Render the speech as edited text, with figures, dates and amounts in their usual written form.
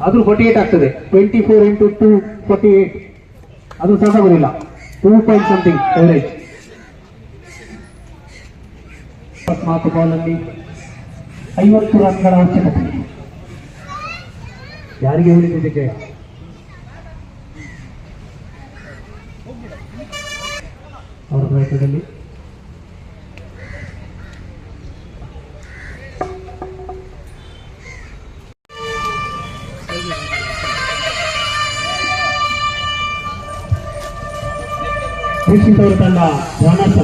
ಆದ್ರೂ 48 ಆಗ್ತದೆ. 24 into 2 48. ಅದು ಸಾಕಾಗೋದಿಲ್ಲ. 2 ಪಾಯಿಂಟ್ ಸಮಥಿಂಗ್ ಎವರೇಜ್. ಅಕಸ್ಮಾತ್ ಬಾಲಲ್ಲಿ 50 ರನ್ಗಳ ಅವಶ್ಯಕತೆ. ಯಾರಿಗೆ ಉಳಿದಿದೆ ಜಯ? ಅವರ ಪ್ರಯತ್ನದಲ್ಲಿ ದೀಕ್ಷಿತ್ ಅವರ ತಂಡ ಬೋನಸ್